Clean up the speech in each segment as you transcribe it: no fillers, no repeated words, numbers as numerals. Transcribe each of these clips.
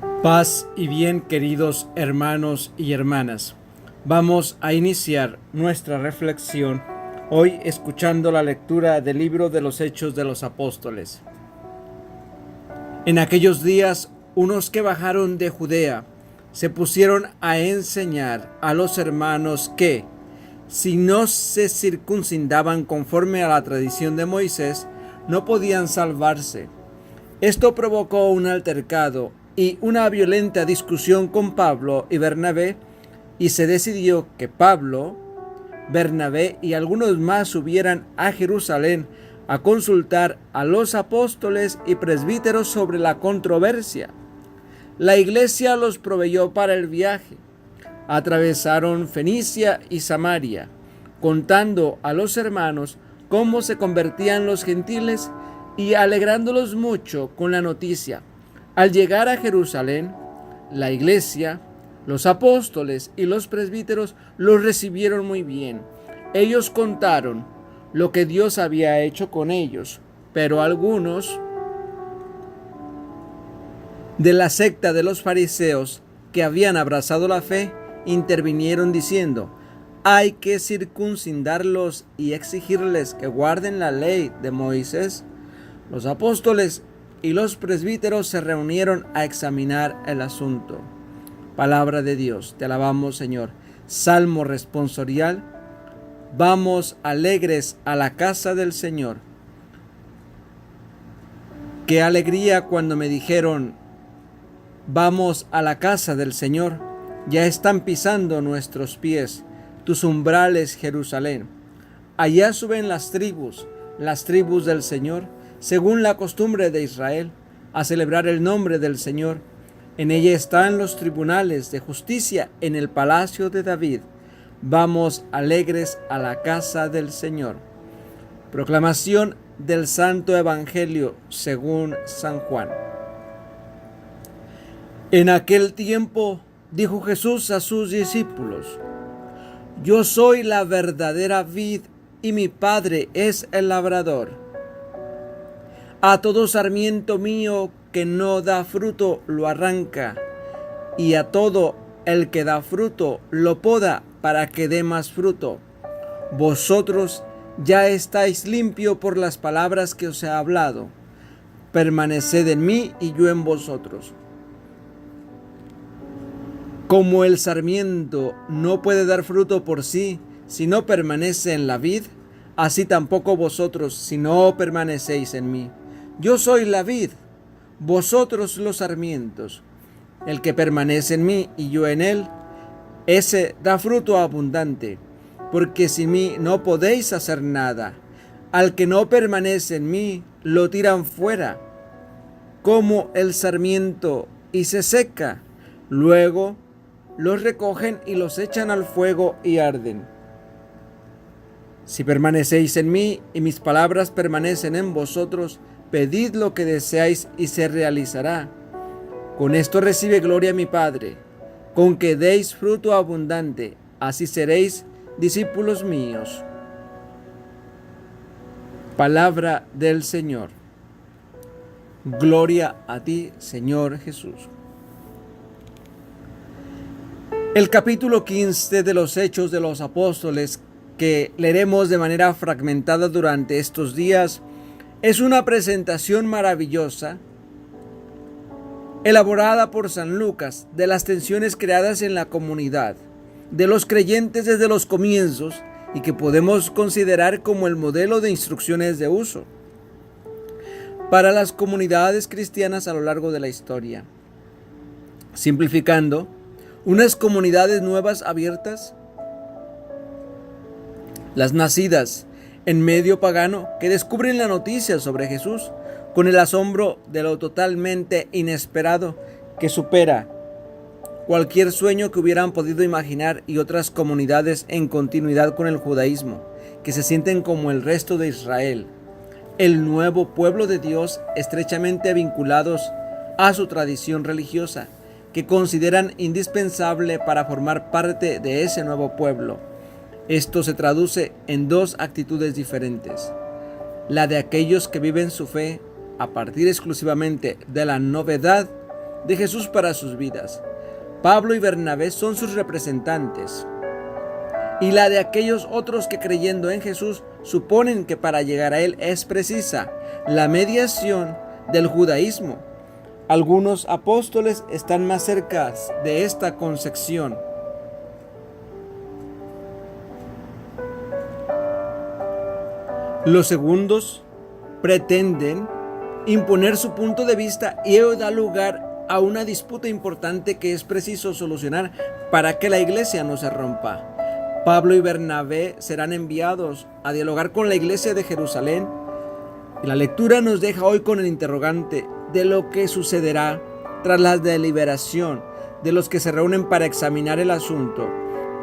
Paz y bien, queridos hermanos y hermanas. Vamos a iniciar nuestra reflexión hoy escuchando la lectura del libro de los Hechos de los Apóstoles. En aquellos días, unos que bajaron de Judea se pusieron a enseñar a los hermanos que, si no se circuncidaban conforme a la tradición de Moisés, no podían salvarse. Esto provocó un altercado y una violenta discusión con Pablo y Bernabé, y se decidió que Pablo, Bernabé y algunos más subieran a Jerusalén a consultar a los apóstoles y presbíteros sobre la controversia. La iglesia los proveyó para el viaje. Atravesaron Fenicia y Samaria, contando a los hermanos cómo se convertían los gentiles y alegrándolos mucho con la noticia. Al llegar a Jerusalén, la iglesia, los apóstoles y los presbíteros los recibieron muy bien. Ellos contaron lo que Dios había hecho con ellos, pero algunos de la secta de los fariseos que habían abrazado la fe intervinieron diciendo: hay que circuncidarlos y exigirles que guarden la ley de Moisés. Los apóstoles y los presbíteros se reunieron a examinar el asunto. Palabra de Dios, te alabamos, Señor. Salmo responsorial. Vamos alegres a la casa del Señor. Qué alegría cuando me dijeron: vamos a la casa del Señor. Ya están pisando nuestros pies tus umbrales, Jerusalén. Allá suben las tribus del Señor, según la costumbre de Israel, a celebrar el nombre del Señor. En ella están los tribunales de justicia en el palacio de David. Vamos alegres a la casa del Señor. Proclamación del Santo Evangelio según San Juan. En aquel tiempo dijo Jesús a sus discípulos: yo soy la verdadera vid y mi Padre es el labrador. A todo sarmiento mío que no da fruto lo arranca, y a todo el que da fruto lo poda para que dé más fruto. Vosotros ya estáis limpios por las palabras que os he hablado. Permaneced en mí y yo en vosotros. Como el sarmiento no puede dar fruto por sí si no permanece en la vid, así tampoco vosotros si no permanecéis en mí. Yo soy la vid, vosotros los sarmientos. El que permanece en mí y yo en él, ese da fruto abundante, porque sin mí no podéis hacer nada. Al que no permanece en mí, lo tiran fuera, como el sarmiento, y se seca. Luego los recogen y los echan al fuego y arden. Si permanecéis en mí y mis palabras permanecen en vosotros, pedid lo que deseáis y se realizará. Con esto recibe gloria mi Padre, con que deis fruto abundante, así seréis discípulos míos. Palabra del Señor. Gloria a ti, Señor Jesús. El capítulo 15 de los Hechos de los Apóstoles, que leeremos de manera fragmentada durante estos días, es una presentación maravillosa, elaborada por San Lucas, de las tensiones creadas en la comunidad de los creyentes desde los comienzos y que podemos considerar como el modelo de instrucciones de uso para las comunidades cristianas a lo largo de la historia. Simplificando, unas comunidades nuevas abiertas, las nacidas en medio pagano, que descubren la noticia sobre Jesús con el asombro de lo totalmente inesperado que supera cualquier sueño que hubieran podido imaginar, y otras comunidades en continuidad con el judaísmo, que se sienten como el resto de Israel, el nuevo pueblo de Dios, estrechamente vinculados a su tradición religiosa, que consideran indispensable para formar parte de ese nuevo pueblo. Esto se traduce en dos actitudes diferentes: la de aquellos que viven su fe a partir exclusivamente de la novedad de Jesús para sus vidas. Pablo y Bernabé son sus representantes, y la de aquellos otros que creyendo en Jesús suponen que para llegar a Él es precisa la mediación del judaísmo. Algunos apóstoles están más cerca de esta concepción. Los segundos pretenden imponer su punto de vista y ello da lugar a una disputa importante que es preciso solucionar para que la iglesia no se rompa. Pablo y Bernabé serán enviados a dialogar con la iglesia de Jerusalén. Y la lectura nos deja hoy con el interrogante de lo que sucederá tras la deliberación de los que se reúnen para examinar el asunto,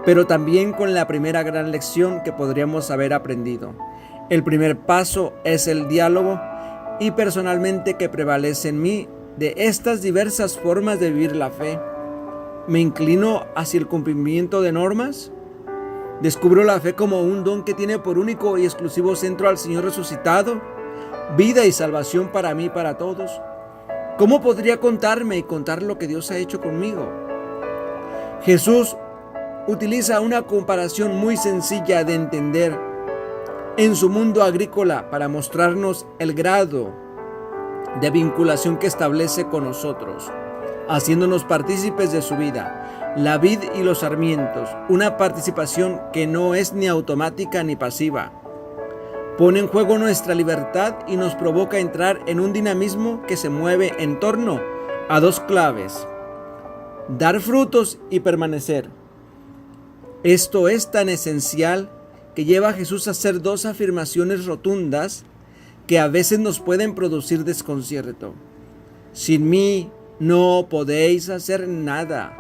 pero también con la primera gran lección que podríamos haber aprendido. El primer paso es el diálogo y personalmente que prevalece en mí de estas diversas formas de vivir la fe. ¿Me inclino hacia el cumplimiento de normas? ¿Descubro la fe como un don que tiene por único y exclusivo centro al Señor resucitado? Vida y salvación para mí y para todos. ¿Cómo podría contarme y contar lo que Dios ha hecho conmigo? Jesús utiliza una comparación muy sencilla de entender en su mundo agrícola para mostrarnos el grado de vinculación que establece con nosotros, haciéndonos partícipes de su vida, la vid y los sarmientos, una participación que no es ni automática ni pasiva. Pone en juego nuestra libertad y nos provoca a entrar en un dinamismo que se mueve en torno a dos claves: dar frutos y permanecer. Esto es tan esencial que lleva a Jesús a hacer dos afirmaciones rotundas que a veces nos pueden producir desconcierto. Sin mí no podéis hacer nada.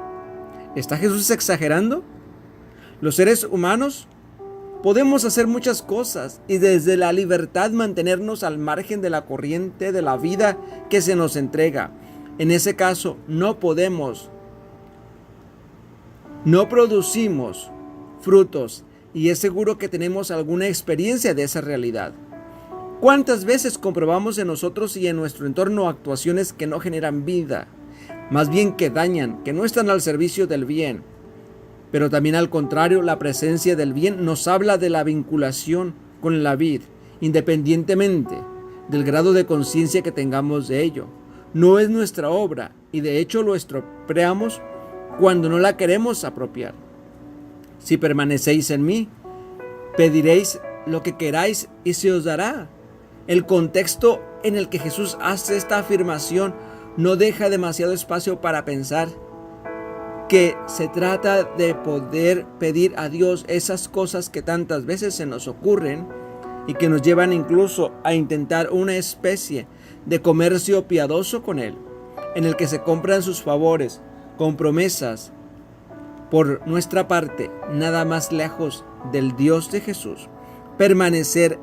¿Está Jesús exagerando? Los seres humanos podemos hacer muchas cosas y desde la libertad mantenernos al margen de la corriente de la vida que se nos entrega. En ese caso no producimos frutos y es seguro que tenemos alguna experiencia de esa realidad. ¿Cuántas veces comprobamos en nosotros y en nuestro entorno actuaciones que no generan vida, más bien que dañan, que no están al servicio del bien? Pero también al contrario, la presencia del bien nos habla de la vinculación con la vid, independientemente del grado de conciencia que tengamos de ello. No es nuestra obra y de hecho lo estropeamos cuando no la queremos apropiar. Si permanecéis en mí, pediréis lo que queráis y se os dará. El contexto en el que Jesús hace esta afirmación no deja demasiado espacio para pensar que se trata de poder pedir a Dios esas cosas que tantas veces se nos ocurren y que nos llevan incluso a intentar una especie de comercio piadoso con Él, en el que se compran sus favores con promesas. Por nuestra parte, nada más lejos del Dios de Jesús. Permanecer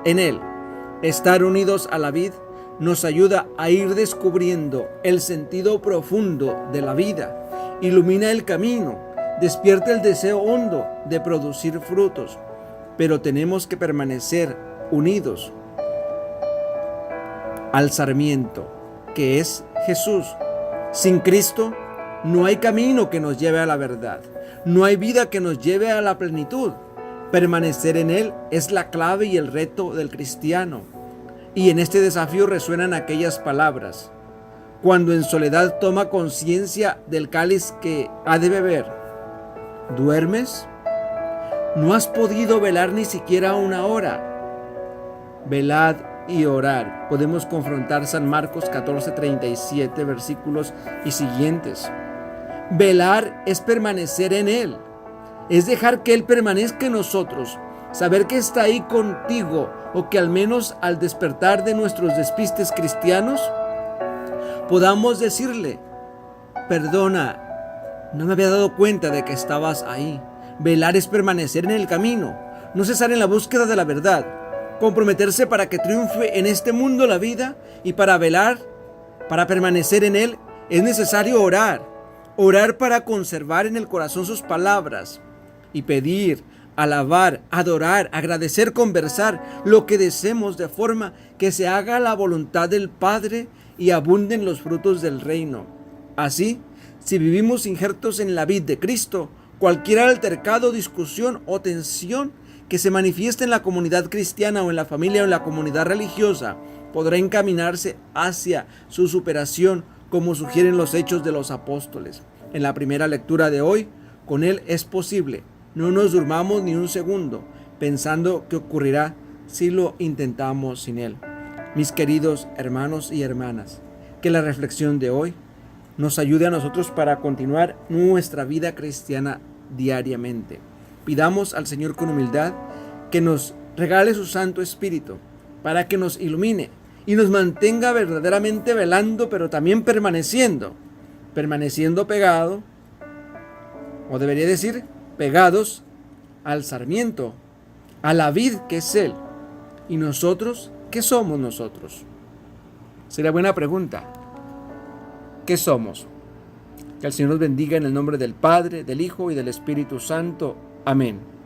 en Él, estar unidos a la vid, nos ayuda a ir descubriendo el sentido profundo de la vida, ilumina el camino, despierta el deseo hondo de producir frutos, pero tenemos que permanecer unidos al sarmiento, que es Jesús. Sin Cristo, no hay camino que nos lleve a la verdad. No hay vida que nos lleve a la plenitud. Permanecer en Él es la clave y el reto del cristiano. Y en este desafío resuenan aquellas palabras: cuando en soledad toma conciencia del cáliz que ha de beber, ¿duermes? ¿No has podido velar ni siquiera una hora? Velad y orar. Podemos confrontar San Marcos 14:37 versículos y siguientes. Velar es permanecer en Él, es dejar que Él permanezca en nosotros, saber que está ahí contigo, o que al menos al despertar de nuestros despistes cristianos podamos decirle: perdona, no me había dado cuenta de que estabas ahí. Velar es permanecer en el camino, no cesar en la búsqueda de la verdad, comprometerse para que triunfe en este mundo la vida, y para velar, para permanecer en Él, es necesario orar. Orar para conservar en el corazón sus palabras y pedir, alabar, adorar, agradecer, conversar lo que deseemos, de forma que se haga la voluntad del Padre y abunden los frutos del reino. Así, si vivimos injertos en la vid de Cristo, cualquier altercado, discusión o tensión que se manifieste en la comunidad cristiana o en la familia o en la comunidad religiosa podrá encaminarse hacia su superación, como sugieren los Hechos de los Apóstoles. En la primera lectura de hoy, con Él es posible. No nos durmamos ni un segundo pensando qué ocurrirá si lo intentamos sin Él. Mis queridos hermanos y hermanas, que la reflexión de hoy nos ayude a nosotros para continuar nuestra vida cristiana diariamente. Pidamos al Señor con humildad que nos regale su Santo Espíritu para que nos ilumine y nos mantenga verdaderamente velando, pero también permaneciendo pegado, o debería decir, pegados al sarmiento, a la vid que es Él. ¿Y nosotros? ¿Qué somos nosotros? Sería buena pregunta. ¿Qué somos? Que el Señor nos bendiga en el nombre del Padre, del Hijo y del Espíritu Santo. Amén.